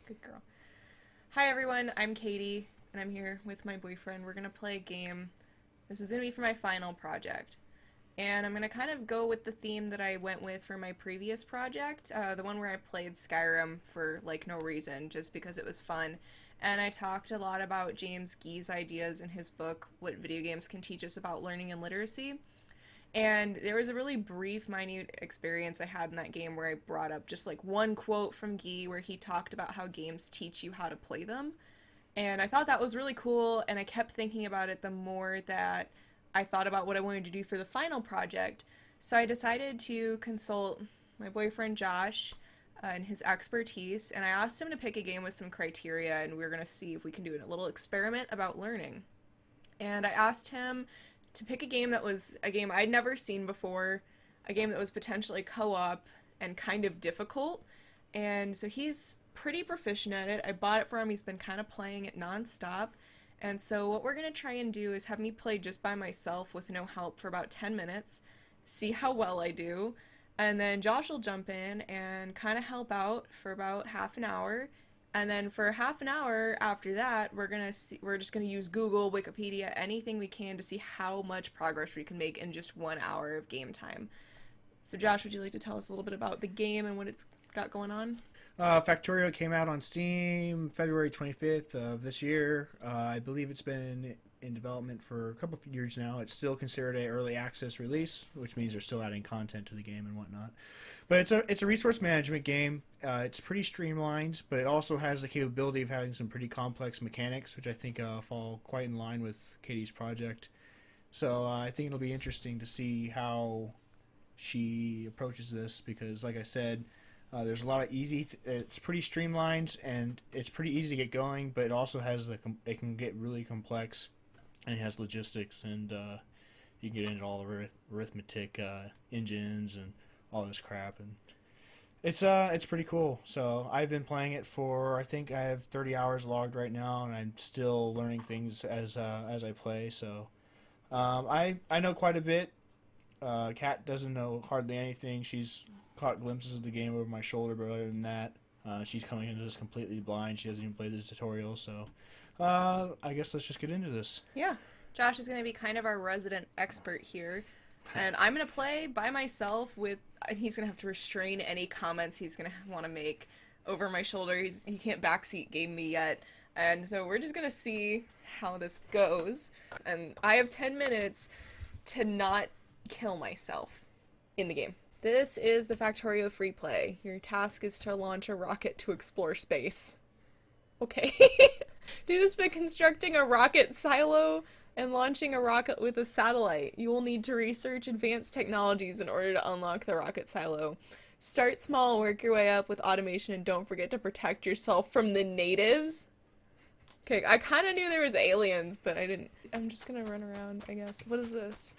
Good girl. Hi everyone, I'm Katie, and I'm here with my boyfriend. We're gonna play a game. This is gonna be for my final project. And I'm gonna kind of go with the theme that I went with for my previous project, the one where I played Skyrim for like no reason, just because it was fun. And I talked a lot about James Gee's ideas in his book, What Video Games Can Teach Us About Learning and Literacy. And there was a really brief, minute experience I had in that game where I brought up just like one quote from Gee where he talked about how games teach you how to play them. And I thought that was really cool, and I kept thinking about it the more that I thought about what I wanted to do for the final project. So I decided to consult my boyfriend Josh and his expertise, and I asked him to pick a game with some criteria, and we were going to see if we can do a little experiment about learning. And I asked him to pick a game that was a game I'd never seen before, a game that was potentially co-op and kind of difficult. And so he's pretty proficient at it. I bought it for him. He's been kind of playing it nonstop. And so what we're going to try and do is have me play just by myself with no help for about 10 minutes, see how well I do, and then Josh will jump in and kind of help out for about half an hour. And then for half an hour after that, we're just gonna use Google, Wikipedia, anything we can to see how much progress we can make in just 1 hour of game time. So Josh, would you like to tell us a little bit about the game and what it's got going on? Factorio came out on Steam February 25th of this year. I believe it's been in development for a couple of years now. It's still considered an early access release, which means they're still adding content to the game and whatnot. But it's a resource management game. It's pretty streamlined, but it also has the capability of having some pretty complex mechanics, which I think fall quite in line with Katie's project. So I think it'll be interesting to see how she approaches this, because like I said, there's a lot of it's pretty streamlined and it's pretty easy to get going, but it also has it can get really complex, and it has logistics, and you can get into all the arithmetic engines and all this crap, and it's pretty cool. So I've been playing it for, I think I have 30 hours logged right now, and I'm still learning things as I play. So I know quite a bit. Kat doesn't know hardly anything. She's caught glimpses of the game over my shoulder, but other than that, she's coming into this completely blind. She hasn't even played the tutorial, so I guess let's just get into this. Yeah. Josh is going to be kind of our resident expert here, and I'm going to play by myself and he's going to have to restrain any comments he's going to want to make over my shoulder. He can't backseat game me yet, and so we're just going to see how this goes, and I have 10 minutes to not kill myself in the game. This is the Factorio free play. Your task is to launch a rocket to explore space. Okay. Do this by constructing a rocket silo and launching a rocket with a satellite. You will need to research advanced technologies in order to unlock the rocket silo. Start small, work your way up with automation, and don't forget to protect yourself from the natives. Okay, I kind of knew there was aliens, but I didn't. I'm just gonna run around, I guess. What is this?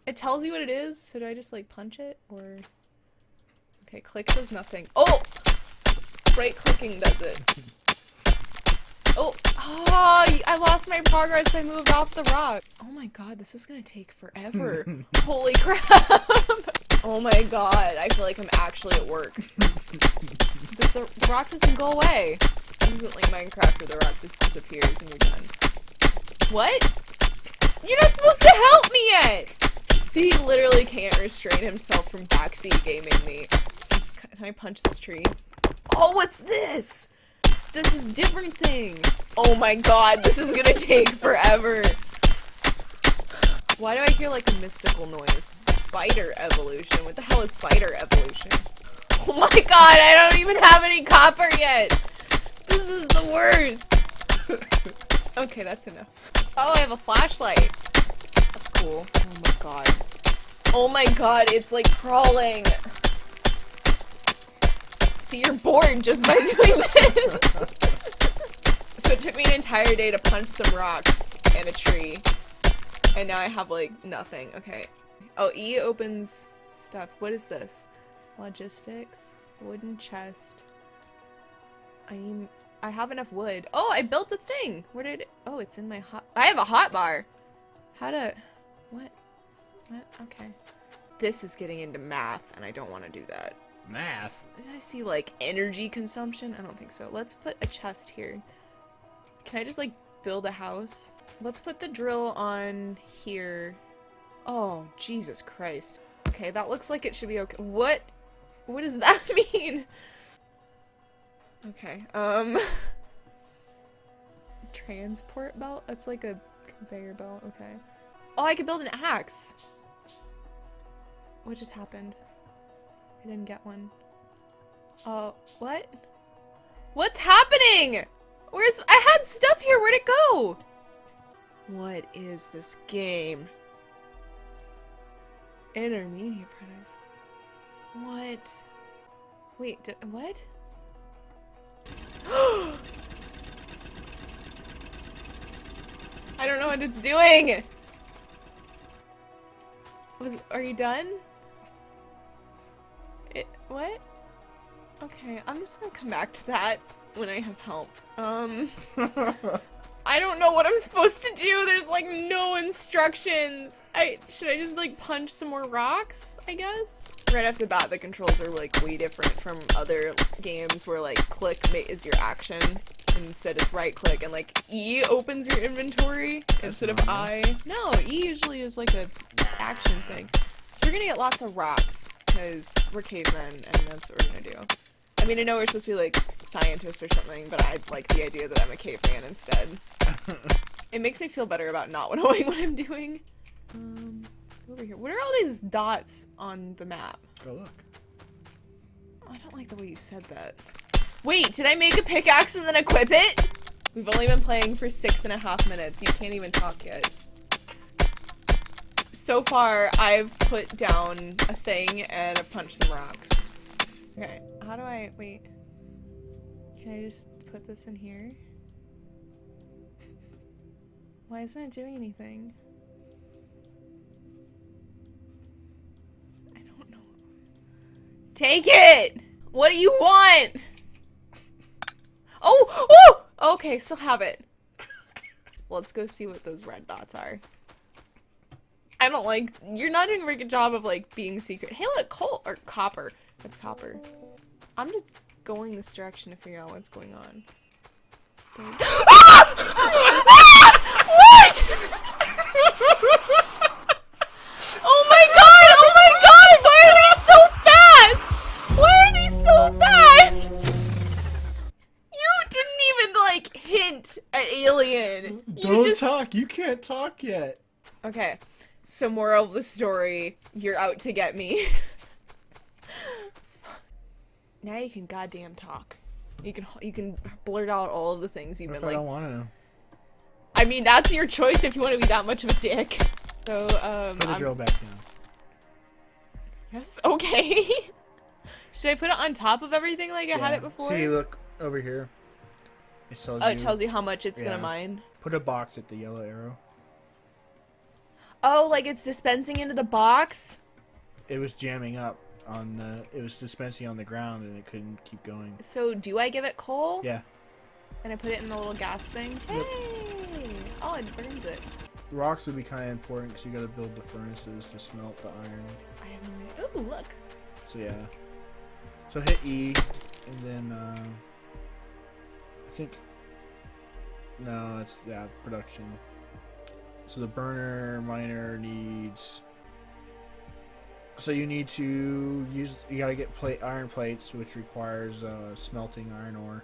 It tells you what it is, so do I just like punch it, or... Okay, click does nothing. Oh! Right clicking does it. Oh! Oh! I lost my progress, I moved off the rock. Oh my god, this is gonna take forever. Holy crap! Oh my god, I feel like I'm actually at work. The rock doesn't go away. This isn't like Minecraft where the rock just disappears when you're done. What? You're not supposed to help me yet! See, he literally can't restrain himself from backseat gaming me. Can I punch this tree? Oh, what's this? This is a different thing. Oh my god, this is gonna take forever. Why do I hear like a mystical noise? Spider evolution. What the hell is spider evolution? Oh my god, I don't even have any copper yet. This is the worst. Okay, that's enough. Oh, I have a flashlight. That's cool. Oh my god. Oh my god, it's like crawling. See, you're bored just by doing this. So it took me an entire day to punch some rocks and a tree. And now I have like nothing. Okay. Oh, E opens stuff. What is this? Logistics. Wooden chest. I have enough wood. Oh, I built a thing. Where did it? Oh, it's in my I have a hot bar. How to... What? What? Okay. This is getting into math, and I don't want to do that. Math? Did I see, like, energy consumption? I don't think so. Let's put a chest here. Can I just, like, build a house? Let's put the drill on here. Oh, Jesus Christ. Okay, that looks like it should be okay. What does that mean? Okay, transport belt? That's like a conveyor belt, okay. Oh, I could build an axe! What just happened? I didn't get one. Oh, what? What's happening? I had stuff here, where'd it go? What is this game? Intermediate products. What? Wait, what? I don't know what it's doing! Are you done? What? Okay, I'm just gonna come back to that when I have help. I don't know what I'm supposed to do. There's like no instructions. Should I just like punch some more rocks, I guess? Right off the bat, the controls are like way different from other games where like click is your action. Instead it's right click and like E opens your inventory instead of I. No, E usually is like a action thing. So we're gonna get lots of rocks because we're cavemen and that's what we're gonna do. I mean, I know we're supposed to be like scientists or something, but I like the idea that I'm a caveman instead. It makes me feel better about not knowing what I'm doing. Let's go over here. What are all these dots on the map? Go look. Oh, I don't like the way you said that. Wait, did I make a pickaxe and then equip it? We've only been playing for 6.5 minutes. You can't even talk yet. So far, I've put down a thing and I've punched some rocks. Okay, how do I, wait. Can I just put this in here? Why isn't it doing anything? I don't know. Take it! What do you want? Oh! Oh! Okay, still have it. Let's go see what those red dots are. I don't like, you're not doing a very good job of like being secret. Hey look, coal, or copper. That's copper. I'm just going this direction to figure out what's going on. What? Oh my god! Oh my god! Why are they so fast? Why are they so fast? You didn't even like hint at alien. Don't talk. You can't talk yet. Okay. So moral of the story, you're out to get me. Now you can goddamn talk. You can blurt out all of the things you've been like. I don't want to. I mean, that's your choice if you want to be that much of a dick. So put the drill back down. Yes. Okay. Should I put it on top of everything like I had it before? See, look over here. It tells you. Oh, it tells you how much it's gonna mine. Put a box at the yellow arrow. Oh, like it's dispensing into the box? It was jamming up on the, it was dispensing on the ground and it couldn't keep going. So do I give it coal? Yeah. And I put it in the little gas thing? Hey! Yep. Oh, it burns it. Rocks would be kind of important because you gotta build the furnaces to smelt the iron. I have no idea. Ooh, look. So yeah. So hit E and then I think, no, it's, yeah, production. So the burner miner needs, so you need to use, you gotta get iron plates, which requires smelting iron ore.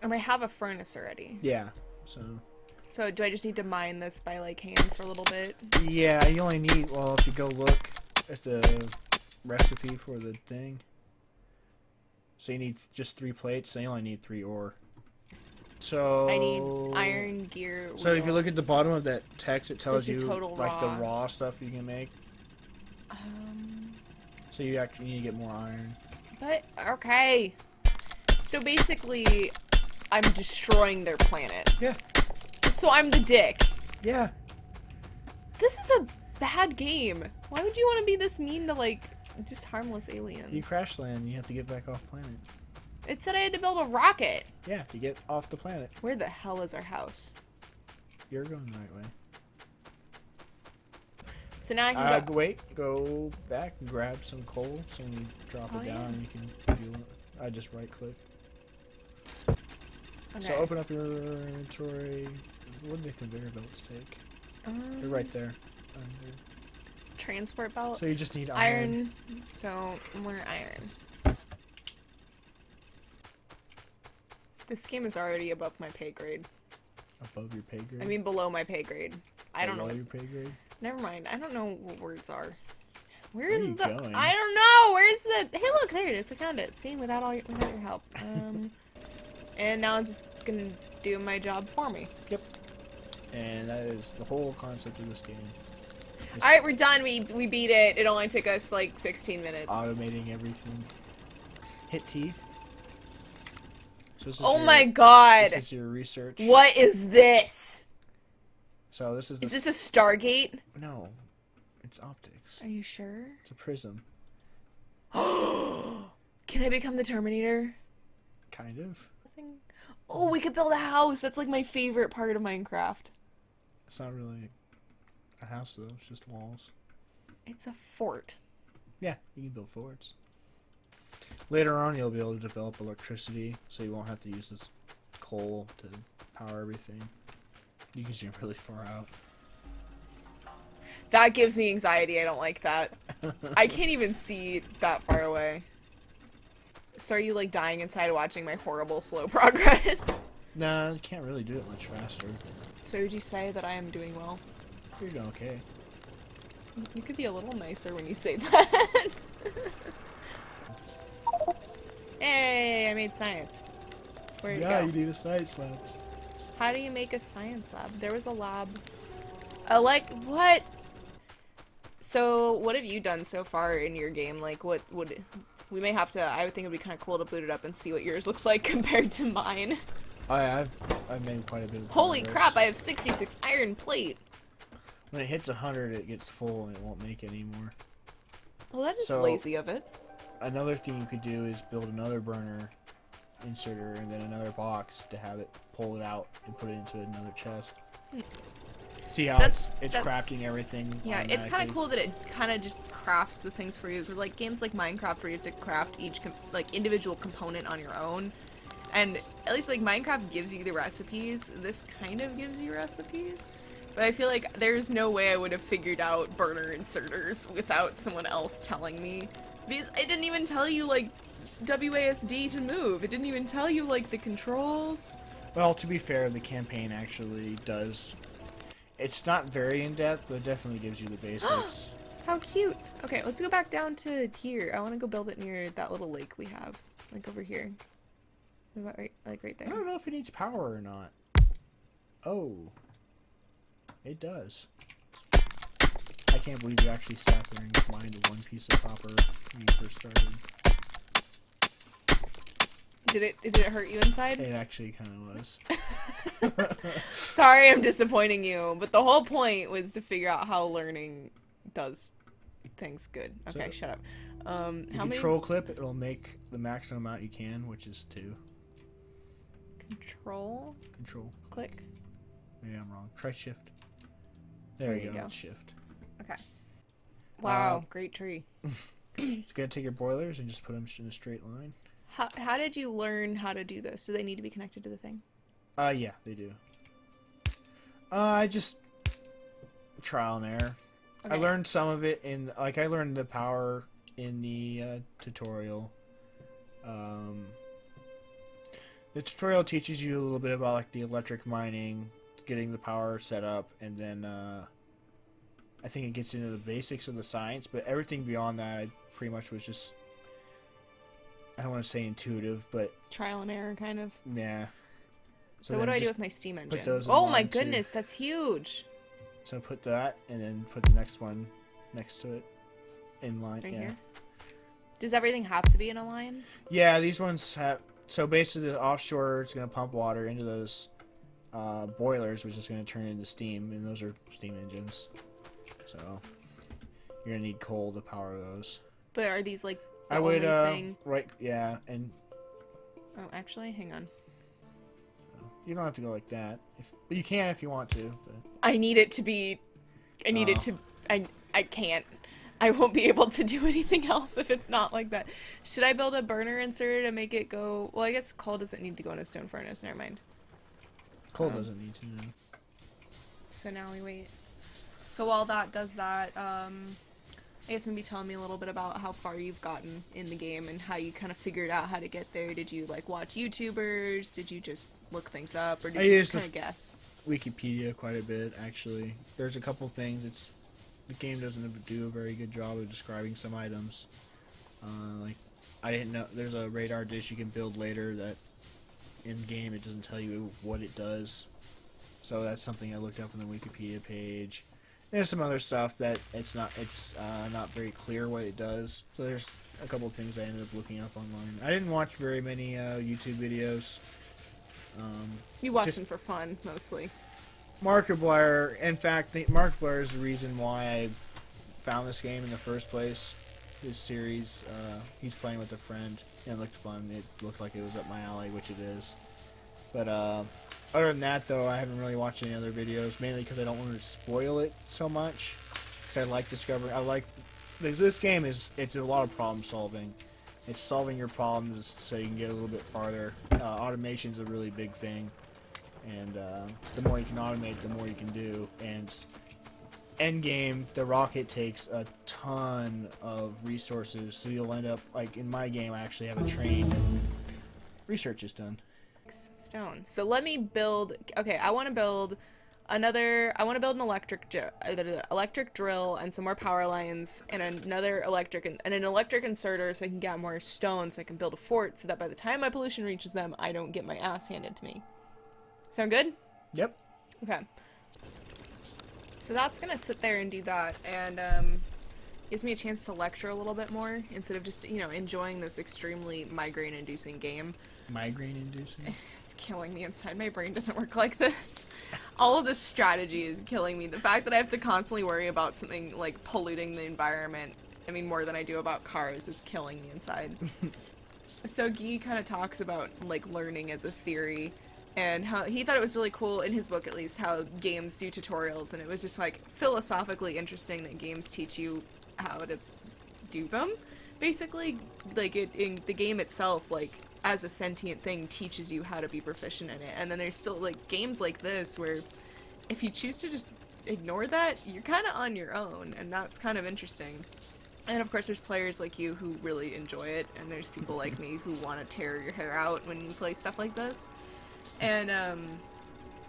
And I have a furnace already. Yeah, so do I just need to mine this by like hand for a little bit? Yeah, you only need, well, if you go look at the recipe for the thing, so you need just 3 plates, so you only need 3 ore. So I need iron gear wheels. So if you look at the bottom of that text, it tells you raw. like the raw stuff you can make. So you actually need to get more iron. But okay. So basically, I'm destroying their planet. Yeah. So I'm the dick. Yeah. This is a bad game. Why would you want to be this mean to like just harmless aliens? You crash land, you have to get back off planet. It said I had to build a rocket. Yeah, to get off the planet. Where the hell is our house? You're going the right way. So now I can go. Wait, go back and grab some coal. So when you drop it down, you can do it. I just right click. Okay. So open up your inventory. What do the conveyor belts take? They're right there. Transport belt. So you just need iron. So more iron. This game is already above my pay grade. Above your pay grade? I mean below my pay grade. I don't know. Below your pay grade? Never mind. I don't know what words are. Where are you going? I don't know. Where's the? Hey, look, there it is. I found it. See, without your help. And now it's just gonna do my job for me. Yep. And that is the whole concept of this game. All right, we're done. We beat it. It only took us like 16 minutes. Automating everything. Hit T. So oh my god. This is your research. What is this? So this is. Is this a Stargate? No, it's optics. Are you sure? It's a prism. Can I become the Terminator? Kind of. Oh, we could build a house. That's like my favorite part of Minecraft. It's not really a house though. It's just walls. It's a fort. Yeah, you can build forts. Later on, you'll be able to develop electricity, so you won't have to use this coal to power everything. You can zoom really far out. That gives me anxiety. I don't like that. I can't even see that far away. So are you like dying inside watching my horrible slow progress? Nah, you can't really do it much faster. So would you say that I am doing well? You're doing okay. You could be a little nicer when you say that. Hey, I made science. Where'd it go? Yeah, you need a science lab. How do you make a science lab? There was a lab. What? So, what have you done so far in your game? Like, what would... We may have to... I would think it would be kind of cool to boot it up and see what yours looks like compared to mine. I've made quite a bit of Holy progress. crap, I have 66 iron plate. When it hits 100, it gets full and it won't make it anymore. Well, that's just So, lazy of it. Another thing you could do is build another burner inserter and then another box to have it pull it out and put it into another chest. See how it's crafting everything. Yeah, it's kind of cool that it kind of just crafts the things for you. Because like games like Minecraft where you have to craft each individual component on your own. And at least like Minecraft gives you the recipes. This kind of gives you recipes. But I feel like there's no way I would have figured out burner inserters without someone else telling me. Because it didn't even tell you like WASD to move. It didn't even tell you like the controls. Well, to be fair, the campaign actually does. It's not very in-depth, but it definitely gives you the basics. How cute. Okay, let's go back down to here. I want to go build it near that little lake we have. Like over here. What about right there? I don't know if it needs power or not. Oh. It does. I can't believe you actually sat there and mined the one piece of copper when you first started. Did it hurt you inside? It actually kind of was. Sorry, I'm disappointing you, but the whole point was to figure out how learning does things good. Okay, So, shut up. You control clip, it'll make the maximum amount you can, which is 2. Control? Control. Click. Maybe I'm wrong. Try shift. There you go. Shift. Okay. Wow, great tree. It's gonna take your boilers and just put them in a straight line. How did you learn how to do this? Do they need to be connected to the thing? Yeah, they do. I just trial and error. Okay. I learned some of it I learned the power in the tutorial. The tutorial teaches you a little bit about like the electric mining, getting the power set up, and then I think it gets into the basics of the science, but everything beyond that I pretty much was just, I don't want to say intuitive, but Trial and error, kind of. yeah. So what do I do with my steam engine? those in Oh my line, too. goodness, that's huge. So put that, and then put the next one next to it in line. Right yeah. here? Does everything have to be in a line? Yeah, these ones have. So basically, the offshore is going to pump water into those boilers, which is going to turn into steam, and those are steam engines. So you're going to need coal to power those. But are these like the I would only thing? right, yeah, and Oh, actually, hang on. you don't have to go like that. But you can if you want to. But I need it to be. I need it to. I can't. I won't be able to do anything else if it's not like that. Should I build a burner inserter to make it go... Well, I guess coal doesn't need to go in a stone furnace. Never mind. Coal doesn't need to, no. So now we wait. So while that does that, I guess maybe tell me a little bit about how far you've gotten in the game and how you kind of figured out how to get there. Did you, like, watch YouTubers? Did you just look things up? Or did you just kind of guess? Wikipedia quite a bit, actually. There's a couple things. The game doesn't do a very good job of describing some items. Like, I didn't know there's a radar dish you can build later that in game it doesn't tell you what it does. So that's something I looked up on the Wikipedia page. There's some other stuff that it's not very clear what it does. So there's a couple of things I ended up looking up online. I didn't watch very many YouTube videos. You watch them for fun, mostly. Markiplier, in fact, Markiplier is the reason why I found this game in the first place. This series, he's playing with a friend, and it looked fun. It looked like it was up my alley, which it is. But other than that, though, I haven't really watched any other videos, mainly because I don't want to spoil it so much. Because I like discovering. This game it's a lot of problem solving. It's solving your problems so you can get a little bit farther. Automation's a really big thing. And the more you can automate, the more you can do. And end game, the rocket takes a ton of resources, so you'll end up, like in my game, I actually have a train. Research is done. Stone. So let me build. Okay, I want to build an electric drill and some more power lines and another electric and an electric inserter so I can get more stone so I can build a fort so that by the time my pollution reaches them, I don't get my ass handed to me. Sound good? Yep. Okay. So that's gonna sit there and do that, and gives me a chance to lecture a little bit more instead of just, enjoying this extremely migraine-inducing game. Migraine-inducing? It's killing me inside. My brain doesn't work like this. All of this strategy is killing me. The fact that I have to constantly worry about something like polluting the environment, I mean more than I do about cars, is killing me inside. So Guy kind of talks about like learning as a theory. And how he thought it was really cool, in his book at least, how games do tutorials, and it was just like philosophically interesting that games teach you how to do them. Basically, like in the game itself, like as a sentient thing, teaches you how to be proficient in it. And then there's still like games like this where if you choose to just ignore that, you're kind of on your own, and that's kind of interesting. And of course there's players like you who really enjoy it, and there's people like me who want to tear your hair out when you play stuff like this. And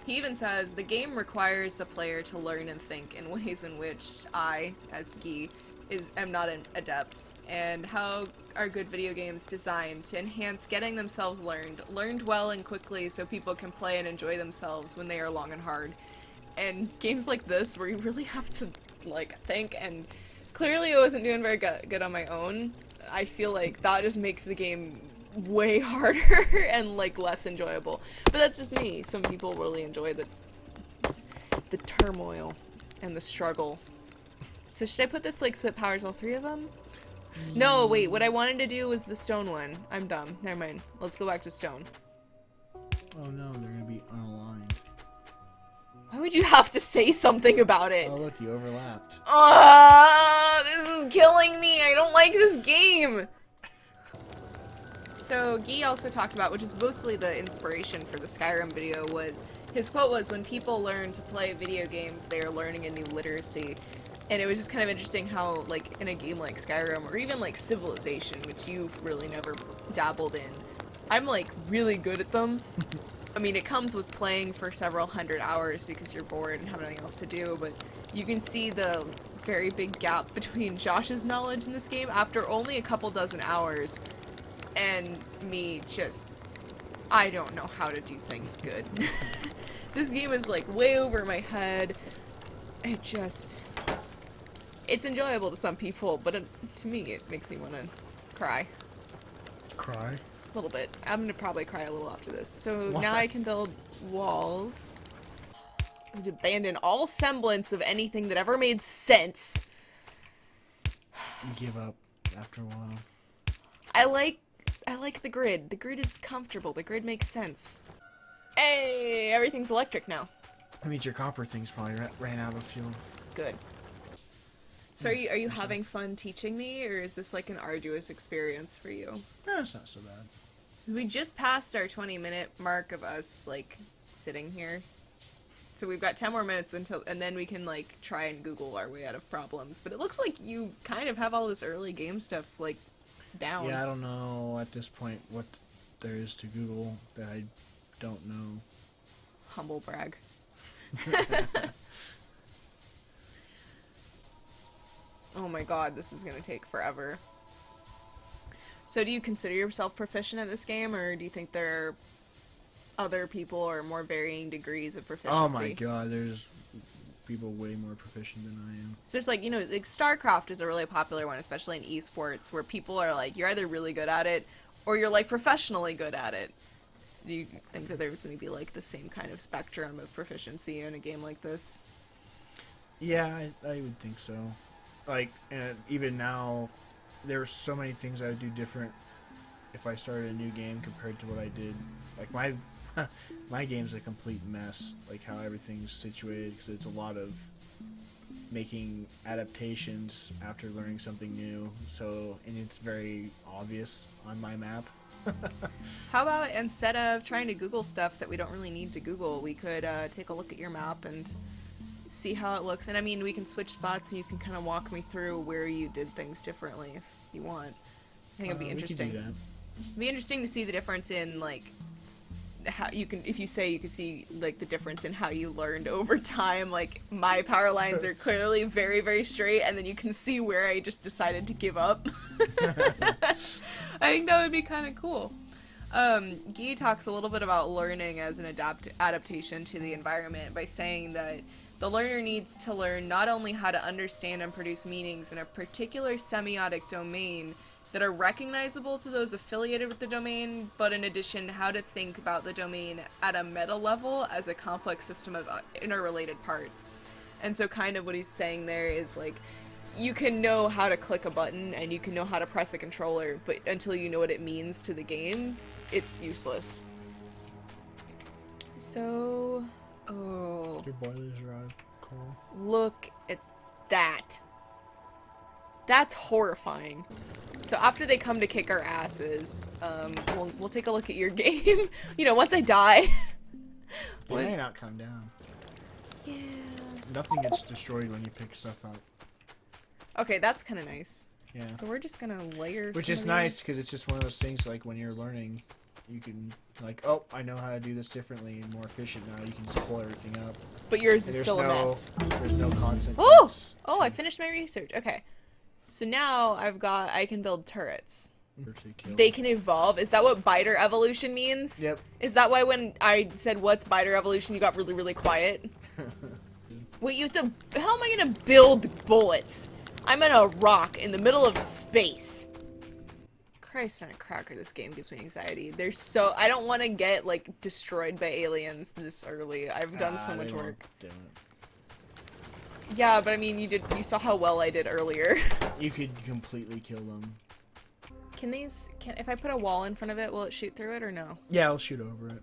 he even says, the game requires the player to learn and think in ways in which I, as Guy, am not an adept. And how are good video games designed to enhance getting themselves learned well and quickly so people can play and enjoy themselves when they are long and hard. And games like this, where you really have to, like, think, and clearly I wasn't doing very good on my own, I feel like that just makes the game way harder and like less enjoyable. But that's just me. Some people really enjoy the turmoil and the struggle. So should I put this like so it powers all three of them? No, wait, what I wanted to do was the stone one. I'm dumb. Never mind. Let's go back to stone. Oh no, they're gonna be unaligned. Why would you have to say something about it? Oh look, you overlapped. This is killing me. I don't like this game. So Guy also talked about, which is mostly the inspiration for the Skyrim video, was his quote was, when people learn to play video games, they are learning a new literacy. And it was just kind of interesting how, like, in a game like Skyrim, or even like Civilization, which you've really never dabbled in, I'm like really good at them. I mean, it comes with playing for several hundred hours because you're bored and have nothing else to do, but you can see the very big gap between Josh's knowledge in this game after only a couple dozen hours. And me just, I don't know how to do things good. This game is like way over my head. It's enjoyable to some people, but to me it makes me want to cry. Cry? A little bit. I'm gonna probably cry a little after this. So Why? now I can build walls. I would abandon all semblance of anything that ever made sense. You give up after a while. I like the grid. The grid is comfortable. The grid makes sense. Hey, everything's electric now. That means your copper thing's probably ran out of fuel. Good. So are you having fun teaching me, or is this like an arduous experience for you? No, it's not so bad. We just passed our 20-minute mark of us like sitting here. So we've got 10 more minutes until, and then we can like try and Google our way out of problems. But it looks like you kind of have all this early game stuff like down. Yeah, I don't know at this point what there is to Google that I don't know. Humble brag. Oh my god, this is gonna take forever. So do you consider yourself proficient at this game, or do you think there are other people or more varying degrees of proficiency? Oh my god, there's people way more proficient than I am. So it's like, you know, like StarCraft is a really popular one, especially in esports, where people are like, you're either really good at it, or you're like professionally good at it. Do you think that there's maybe like the same kind of spectrum of proficiency in a game like this? Yeah, I would think so. Like, and even now, there's so many things I would do different if I started a new game compared to what I did. Like, my game's a complete mess, like how everything's situated, because it's a lot of making adaptations after learning something new, so, and it's very obvious on my map. How about instead of trying to Google stuff that we don't really need to Google, we could take a look at your map and see how it looks. And I mean, we can switch spots and you can kind of walk me through where you did things differently if you want. I think it'd be interesting. We could do that. It'd be interesting to see the difference in like how you can, if you say you could see like the difference in how you learned over time. Like my power lines are clearly very, very straight, and then you can see where I just decided to give up. I think that would be kind of cool. Guy talks a little bit about learning as an adaptation to the environment by saying that the learner needs to learn not only how to understand and produce meanings in a particular semiotic domain that are recognizable to those affiliated with the domain, but in addition, how to think about the domain at a meta level as a complex system of interrelated parts. And so kind of what he's saying there is like, you can know how to click a button and you can know how to press a controller, but until you know what it means to the game, it's useless. So, oh. Your boilers are out of coal. Look at that. That's horrifying. So after they come to kick our asses, we'll take a look at your game. You know, once I die. They may not come down. Yeah. Nothing gets destroyed when you pick stuff up. Okay, that's kind of nice. Yeah. So we're just gonna layer. Which some is of nice these. because it's just one of those things like when you're learning, you can like, oh, I know how to do this differently and more efficient now. You can just pull everything up. But yours And is still a mess. There's no consequence. Oh! Oh, I finished my research. Okay. So now I can build turrets. They can evolve. Is that what biter evolution means? Yep. Is that why when I said what's biter evolution, you got really, really quiet? Wait, you have to... How am I gonna build bullets? I'm in a rock in the middle of space. Christ on a cracker, this game gives me anxiety. There's so... I don't want to get, like, destroyed by aliens this early. I've done so much work. Yeah, but I mean, you saw how well I did earlier. You could completely kill them. If I put a wall in front of it, will it shoot through it or no? Yeah, I'll shoot over it.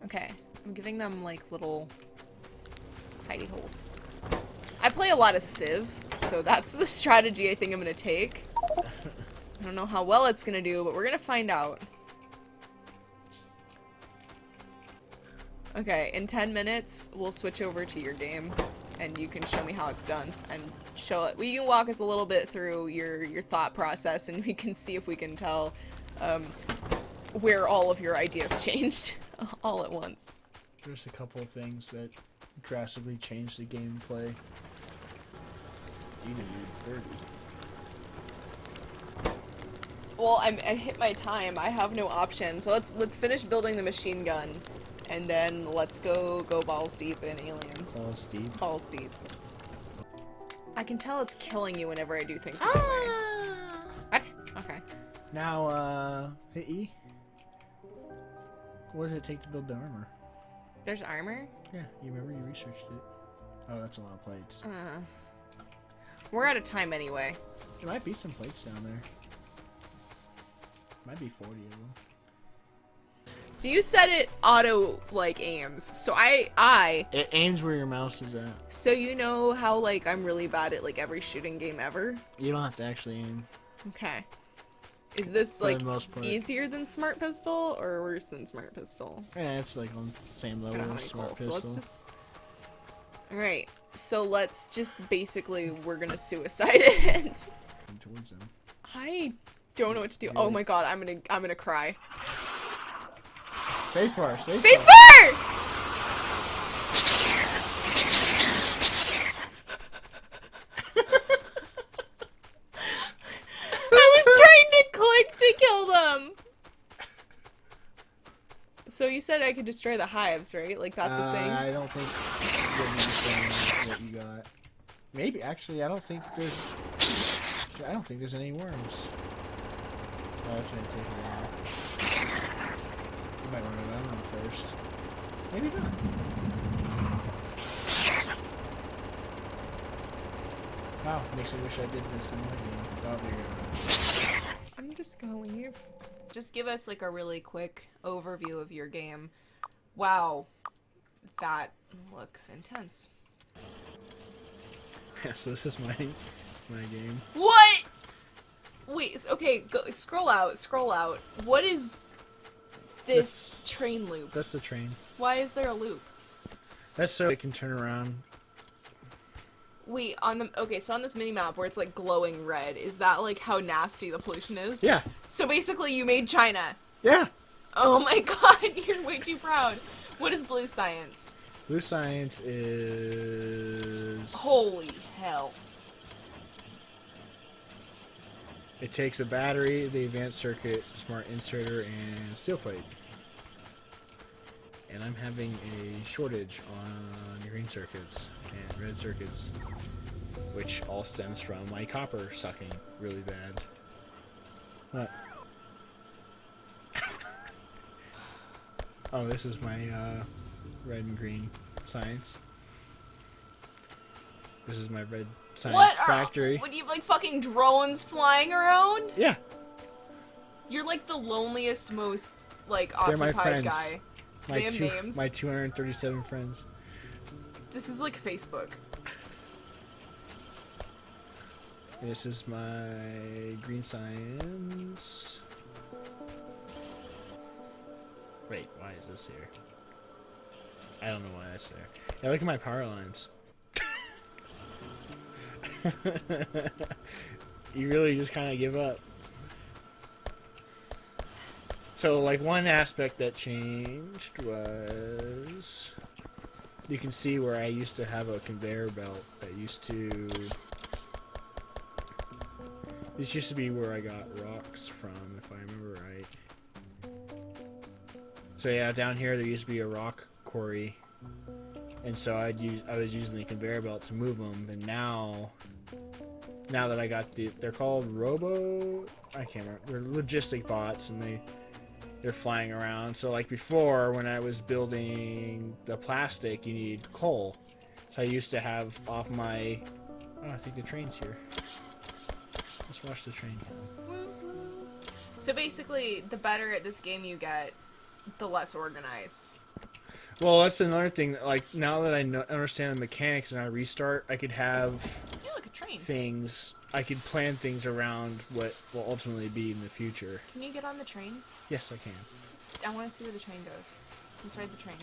Okay, I'm giving them like little hidey holes. I play a lot of Civ, so that's the strategy I think I'm gonna take. I don't know how well it's gonna do, but we're gonna find out. Okay, in 10 minutes, we'll switch over to your game, and you can show me how it's done, and show it. You can walk us a little bit through your thought process, and we can see if we can tell where all of your ideas changed all at once. There's a couple of things that drastically changed the gameplay. You need 30. Well, I hit my time. I have no option, so let's finish building the machine gun. And then let's go balls deep in aliens. Balls deep? Balls deep. I can tell it's killing you whenever I do things my way. What? Okay. Now, hit E. What does it take to build the armor? There's armor? Yeah, you remember you researched it. Oh, that's a lot of plates. We're out of time anyway. There might be some plates down there. Might be 40 of them. So you said it auto, like, aims. So I... It aims where your mouse is at. So you know how, like, I'm really bad at, like, every shooting game ever? You don't have to actually aim. Okay. Is this, For like, the most part. easier than Smart Pistol or worse than Smart Pistol? Yeah, it's like on the same I level don't know how as many Smart goals, Pistol. so let's just... Alright, so let's just basically, we're gonna suicide it. Towards them. I don't know what to do. Oh my god, I'm gonna cry. Spacebar! Spacebar! I was trying to click to kill them! So you said I could destroy the hives, right? Like, that's a thing? I don't think what you got. Maybe, actually, I don't think there's any worms. Oh, that's gonna take a while. You might run it on first. Maybe not. Wow, makes me wish I did this in my game. Oh, there you go. I'm just going here. Just give us, like, a really quick overview of your game. Wow. That looks intense. Yeah, so this is my game. What? Wait, okay, go, scroll out. What is this train loop? That's the train. Why is there a loop? That's so it can turn around. Wait, so on this mini-map where it's, like, glowing red, is that, like, how nasty the pollution is? Yeah. So basically you made China. Yeah. Oh my god, you're way too proud. What is blue science? Blue science is... Holy hell. It takes a battery, the advanced circuit, smart inserter, and steel plate. And I'm having a shortage on green circuits and red circuits, which all stems from my copper sucking really bad. What? Oh, this is my red and green science. This is my red science factory. What do you have, like, fucking drones flying around? Yeah. You're like the loneliest, most, like, They're my occupied friends. guy. They have names. My 237 friends. This is like Facebook. This is my green science. Wait, why is this here? I don't know why that's there. Yeah, look at my power lines. You really just kind of give up. So, like, one aspect that changed was... You can see where I used to have a conveyor belt that used to... This used to be where I got rocks from, if I remember right. So yeah, down here there used to be a rock quarry. And so I was using the conveyor belt to move them, and now that I got they're called I can't remember, they're logistic bots, and they're flying around. So like before, when I was building the plastic, you need coal. So I used to have off my, oh, I think the train's here. Let's watch the train come. So basically, the better at this game you get, the less organized. Well, that's another thing. Like, now that I understand the mechanics and I restart, I could have Like a train. things. I could plan things around what will ultimately be in the future. Can you get on the train? Yes, I can. I want to see where the train goes. Let's ride the train.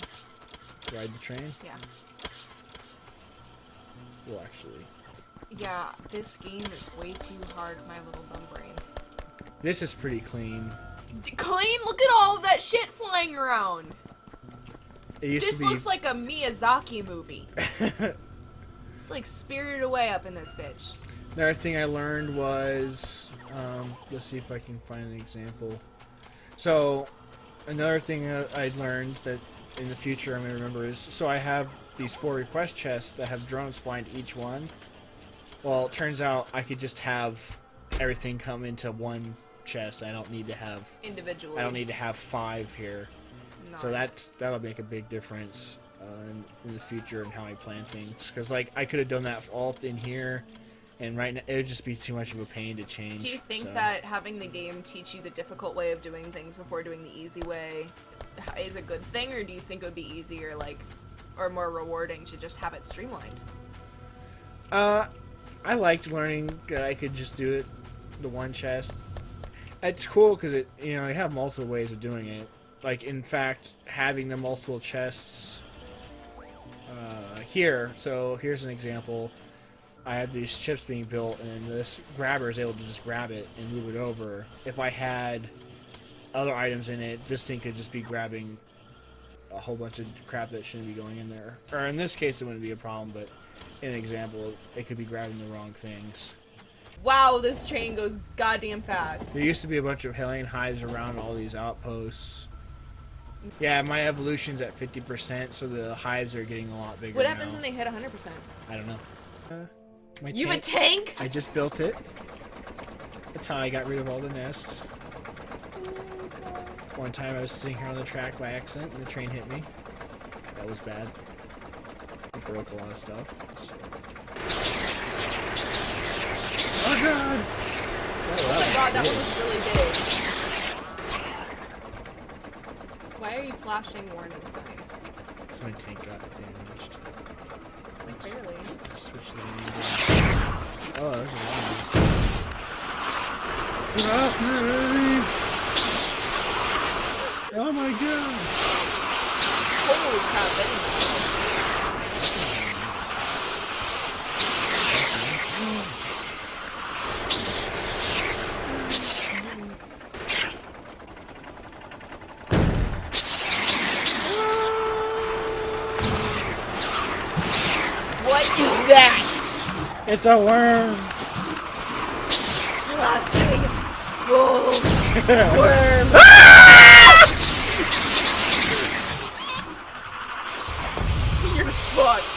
Ride the train? Yeah. Well, actually. Yeah, this game is way too hard for my little dumb brain. This is pretty clean. Clean? Look at all of that shit flying around! It used This to be... looks like a Miyazaki movie. It's like Spirited Away up in this bitch. Another thing I learned was... let's see if I can find an example. So, another thing that I learned that in the future I'm going to remember is... So I have these 4 request chests that have drones flying to each one. Well, it turns out I could just have everything come into one chest. I don't need to have... Individually. I don't need to have 5 here. Nice. So that'll make a big difference in the future and how I plan things. Because like I could have done that all in here, and right now it would just be too much of a pain to change. Do you think that having the game teach you the difficult way of doing things before doing the easy way is a good thing, or do you think it would be easier, like, or more rewarding to just have it streamlined? I liked learning that I could just do it, the one chest. It's cool because it, you know, you have multiple ways of doing it. Like, in fact, having the multiple chests here. So here's an example. I have these chips being built, and this grabber is able to just grab it and move it over. If I had other items in it, this thing could just be grabbing a whole bunch of crap that shouldn't be going in there. Or in this case, it wouldn't be a problem, but in an example, it could be grabbing the wrong things. Wow, this train goes goddamn fast. There used to be a bunch of Hellion hives around all these outposts. Yeah, my evolution's at 50%, so the hives are getting a lot bigger What now. happens when they hit 100%? I don't know. My You have a tank? I just built it. That's how I got rid of all the nests. One time I was sitting here on the track by accident and the train hit me. That was bad. It broke a lot of stuff. Oh god! Oh my god, that one was really big. Why are you flashing warning sign? So my tank got damaged. Like, barely. Switch the name. Oh, there's a lot of these. Oh my god! Holy crap, that is... What is that? It's a worm! Classic. Whoa. Worm. You're fucked.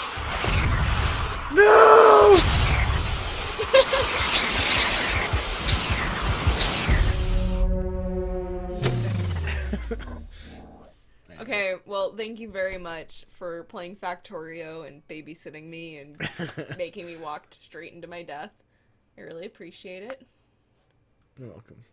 No! Okay, well, thank you very much for playing Factorio and babysitting me and making me walk straight into my death. I really appreciate it. You're welcome.